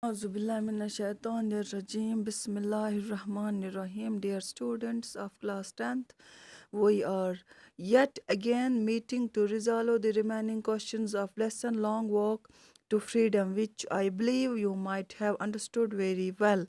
Auzubillahiminash-shaytanir-rajim. Bismillahir-Rahmanir-Rahim. Dear students of class 10th, we are yet again meeting to resolve the remaining questions of lesson Long Walk to Freedom, which I believe you might have understood very well.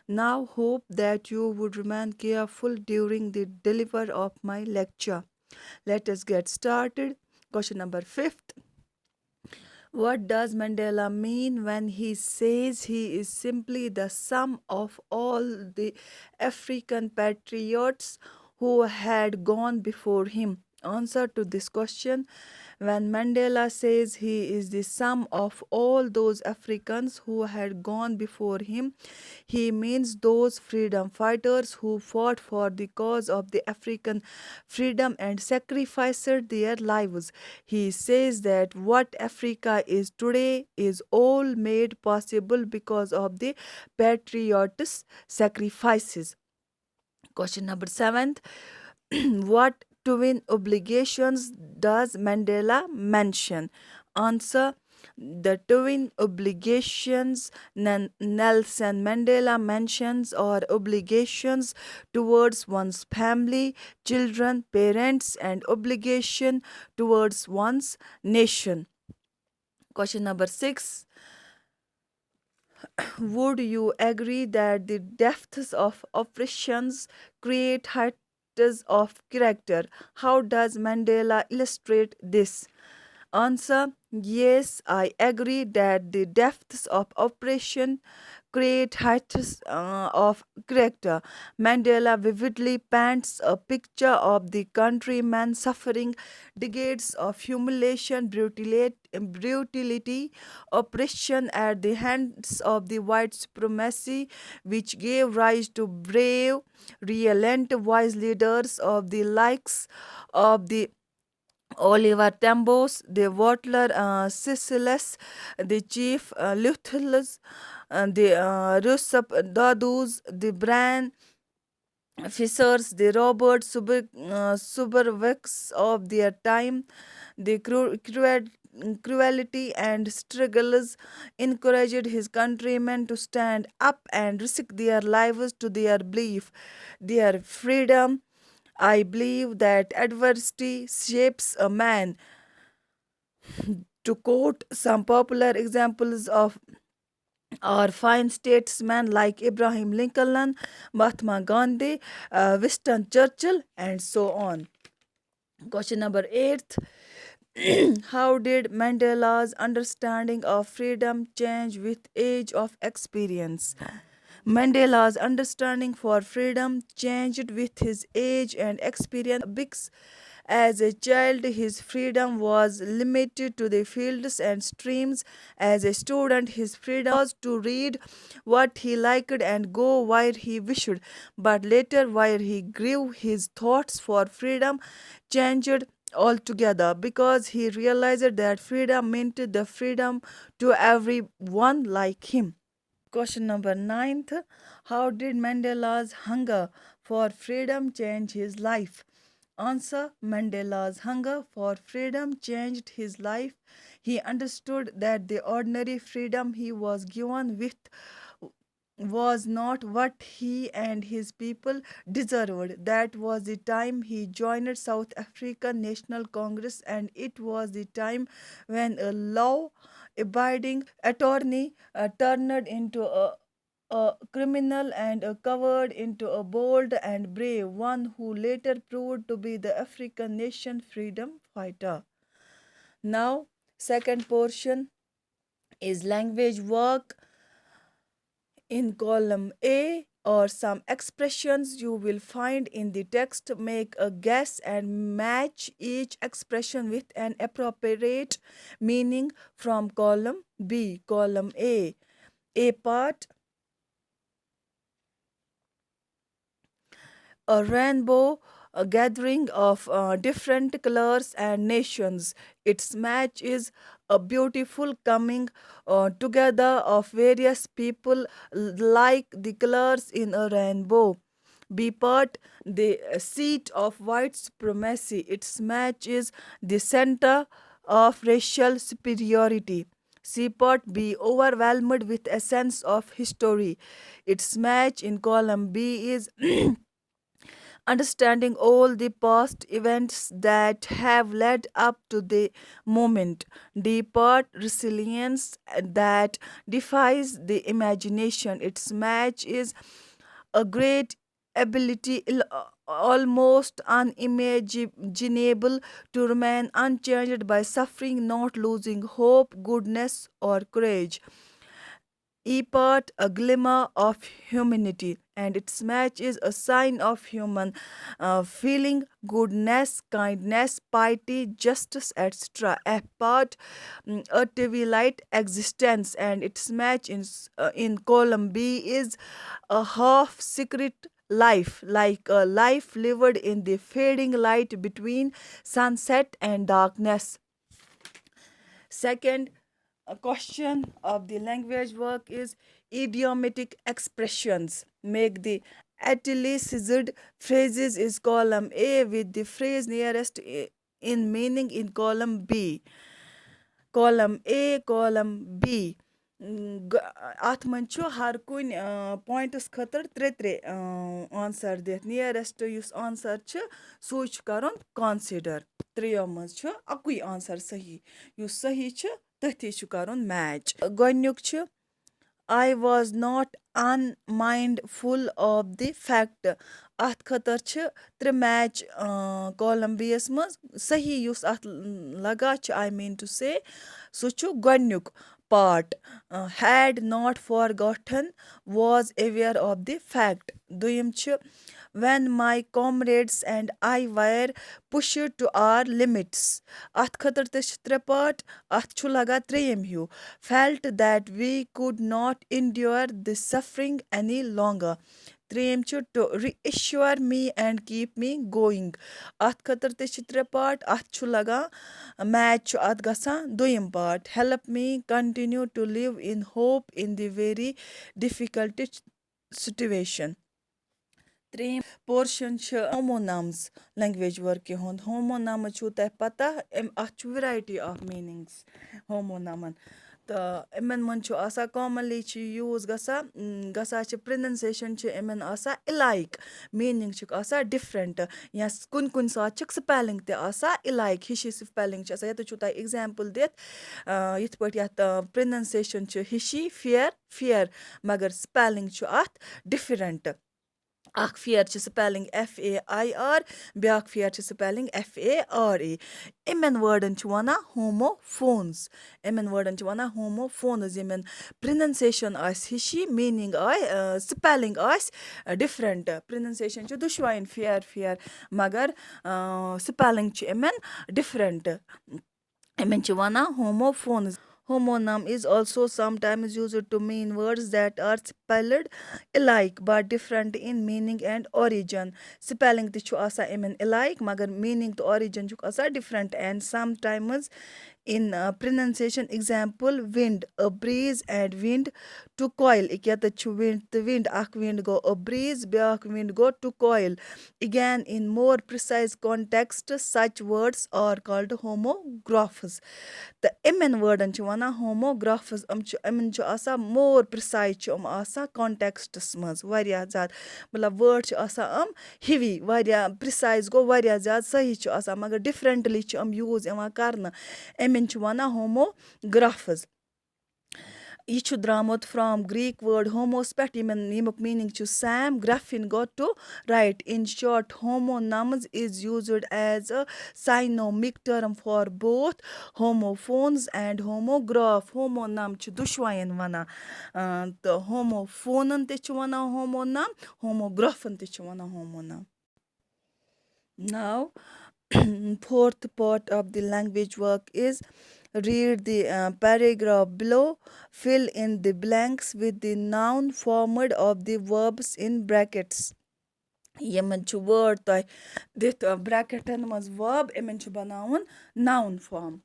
Now hope that you would remain careful during the delivery of my lecture. Let us get started. Question number 5th. What does Mandela mean when he says he is simply the sum of all the African patriots who had gone before him? Answer to this question: when Mandela says he is the sum of all those Africans who had gone before him, he means those freedom fighters who fought for the cause of the African freedom and sacrificed their lives. He says that what Africa is today is all made possible because of the patriots' sacrifices. Question number 7. What twin obligations does Mandela mention? Answer: the twin obligations Nelson Mandela mentions are obligations towards one's family, children, parents, and obligation towards one's nation. Question number 6. Would you agree that the depths of oppressions create heights of character? How does Mandela illustrate this? Answer: yes, I agree that the depths of oppression create heights of character. Mandela vividly paints a picture of the countryman suffering decades of humiliation, brutality, oppression at the hands of the white supremacy, which gave rise to brave, resilient, wise leaders of the likes of the Oliver Tambos, the Watler Sicilis, the Chief Luthulus, the Rusap Dadus, the Bran Fishers, the Robert Suberwicks of their time, the cruelty and struggles encouraged his countrymen to stand up and risk their lives to their belief, their freedom. I believe that adversity shapes a man. To quote some popular examples of our fine statesmen like Abraham Lincoln, Mahatma Gandhi, Winston Churchill, and so on. Question number 8. How did Mandela's understanding of freedom change with age of experience? Mandela's understanding for freedom changed with his age and experience. As a child, his freedom was limited to the fields and streams. As a student, his freedom was to read what he liked and go where he wished. But later, while he grew, his thoughts for freedom changed altogether because he realized that freedom meant the freedom to everyone like him. Question number 9th. How did Mandela's hunger for freedom change his life? Answer: Mandela's hunger for freedom changed his life. He understood that the ordinary freedom he was given with was not what he and his people deserved. That was the time he joined South African National Congress, and it was the time when a law abiding attorney turned into a criminal and covered into a bold and brave one who later proved to be the African nation freedom fighter. Now, second portion is language work. In column A, or some expressions you will find in the text, make a guess and match each expression with an appropriate meaning from column B. Column A. A part: a rainbow, a gathering of different colors and nations. Its match is a beautiful coming together of various people like the colors in a rainbow. B part: the seat of white supremacy. Its match is the center of racial superiority. C part B. Overwhelmed with a sense of history. Its match in column B is understanding all the past events that have led up to the moment. D part resilience that defies the imagination. Its match is a great ability almost unimaginable to remain unchanged by suffering, not losing hope, goodness, or courage. E part a glimmer of humanity, and its match is a sign of human feeling, goodness, kindness, piety, justice, etc. F part a twilight existence, and its match in column B is a half secret life, like a life lived in the fading light between sunset and darkness. Second question of the language work is idiomatic expressions. Make the italicized phrases is column A with the phrase nearest in meaning in column B. Column A, column B. اَتھ منٛز چھُ ہر کُنہِ points خٲطرٕ ترٛےٚ ترٛےٚ answer دِتھ نِیَرٮ۪سٹ یُس answer چھُ سُے چھُ کَرُن کانسِڈَر ترٛیٚیو منٛز چھُ اَکُے آنسَر صحیح یُس صحیح چھُ تٔتھی چھُ کَرُن میچ گۄڈنیُک چھُ آی was not in mind full of the fact اَتھ خٲطرٕ چھِ ترٛےٚ میچ کالم بی یَس منٛز صحیح یُس اَتھ لگان چھُ آی میٖن ٹُو سے سُہ چھُ گۄڈنیُک part had not forgotten was aware of the fact دوٚیِم چھِ when my comrades and I were pushed to our limits اَتھ خٲطرٕ تہِ چھِ ترٛےٚ پارٹ اَتھ چھُ لگان ترٛیٚیِم he felt that we could not endure the suffering any longer ترٛیٚیِم چھُ to reassure me and keep me going اَتھ خٲطرٕ تہِ چھِ ترٛےٚ پارٹ اَتھ چھُ لگان میچ چھُ اَتھ گژھان دوٚیِم part help me continue to live in hope in the very difficult situation ترٛیٚیِم پورشن چھُ ہومونمز لینگویج ؤرکہِ ہُنٛد ہومونمز چھُو تۄہہِ پتہ اَتھ چھُ ویرایٹی آف میٖنِنٛگٕس ہومونمن تہٕ یِمن منٛز چھُ آسان کامنلی چھِ یوٗز گژھان چھِ پرننسیشن چھِ یِمن آسان الایک میٖنِنٛگ چھِکھ آسان ڈِفرنٹ یا کُنہِ کُنہِ ساتہٕ چھِکھ سپیلنٛگ تہِ آسان الایک ہِشی سپیلنٛگ چھِ آسان ییٚتٮ۪تھ چھُو تۄہہِ اٮ۪گزامپٕل دِتھ یِتھ پٲٹھۍ یَتھ پرننسیشن چھِ ہِشی فِیر مگر سپیلنٛگ چھُ اَتھ ڈِفرنٹ اکھ فِیر چھِ سپیلنٛگ ایف اے آی آر بیٛاکھ فِیر چھِ سپیلنٛگ ایف اے آر اے یِمن وٲڈن چھِ وَنان ہوموفونز یِمن وٲڈن چھِ وَنان ہوموفونز یِمن پرننسیشن آسہِ ہِشی میٖنِنٛگ آسہِ سپیلنٛگ آسہِ ڈِفرنٹ پرننسیشن چھِ دۄشوَیَن فِیر مگر سپیلنٛگ چھِ یِمن ڈِفرنٹ یِمن چھِ وَنان ہوموفونز Homonym is also sometimes used to mean words that are spelled alike but different in meaning and origin. Spelling تہِ چھُ آسان یِمن alike مگر meaning تہٕ origin چھُکھ آسان different and sometimes in pronunciation example wind a breeze and wind to coil ییٚتٮ۪تھ چھُ wind تہٕ wind اکھ wind گوٚو a breeze بیٛاکھ wind گوٚو to coil again in more precise context such words are called homographs تہٕ یِمن وٲڈن چھِ وَنان ہوموگرافٕز یِمن چھُ آسان مور پرٛسایز چھِ یِم آسان کانٹٮ۪کسٹس منٛز واریاہ زیادٕ مطلب وٲڈ چھِ آسان یِم ہِوی واریاہ پرٛسایز گوٚو واریاہ زیادٕ صحیح چھُ آسان مگر ڈِفرنٹلی چھِ یِم یوٗز یِوان کرنہٕ یِمن چھِ وَنان ہوموگرافٕز یہِ چھُ درٛامُت فرٛام گرٛیٖک وٲڈ ہوموس پٮ۪ٹھ ییٚمیُک میٖنِنٛگ چھُ سیم گرٛفِن گوٚو to write in short homonyms is used as a synonymic term for both homophones and homograph homonym چھِ دۄشوَیَن وَنان تہٕ ہوموفونن تہِ چھِ وَنان ہومونم ہوموگرافن تہِ چھِ وَنان ہومونم Now, fourth part of the language work is read the paragraph below. Fill in the blanks with the noun formed of the verbs in brackets. یِمن چھُ وٲڈ تۄہہِ دِتھ برٛیکٹن منٛز verb یِمن چھُ بناوُن noun form.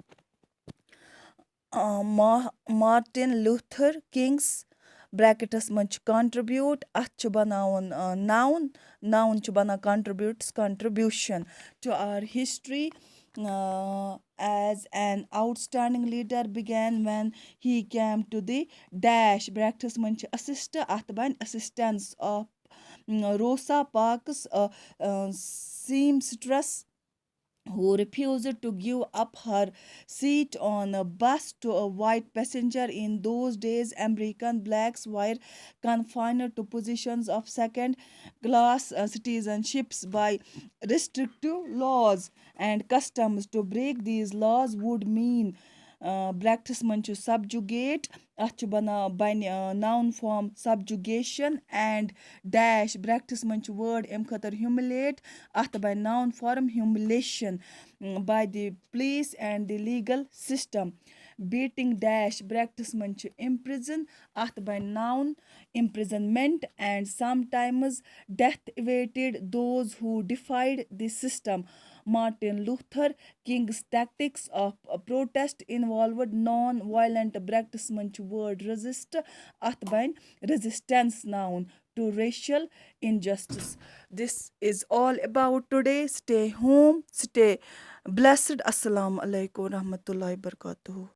مارٹِن لوٗتھر کِنٛگس برٛیکٹس منٛز چھُ contribute اَتھ چھُ بناوُن noun چھُ بنان contributes contribution to our history as an outstanding leader began when he came to the dash breakfast munch assist at ban assistance of Rosa Parks seamstress who refused to give up her seat on a bus to a white passenger. In those days, American blacks were confined to positions of second class citizenships by restrictive laws and customs. To break these laws would mean Breakfast منٛز چھُ subjugate اَتھ چھُ بَنہِ noun form subjugation and dash breakfast منٛز چھُ word اَمہِ خٲطرٕ humiliate اَتھ بَنہِ noun form humiliation by the police and the legal system. Beating dash breakfast منٛز چھُ imprison اَتھ بَنہِ noun imprisonment and sometimes death awaited those who defied the system. Martin Luther King's tactics of protest involved non-violent breakfast منٛز چھُ word resist اَتھ بَنہِ resistance noun to racial injustice. This is all about today. Stay home, stay blessed. Assalamu alaikum warahmatullahi wabarakatuh.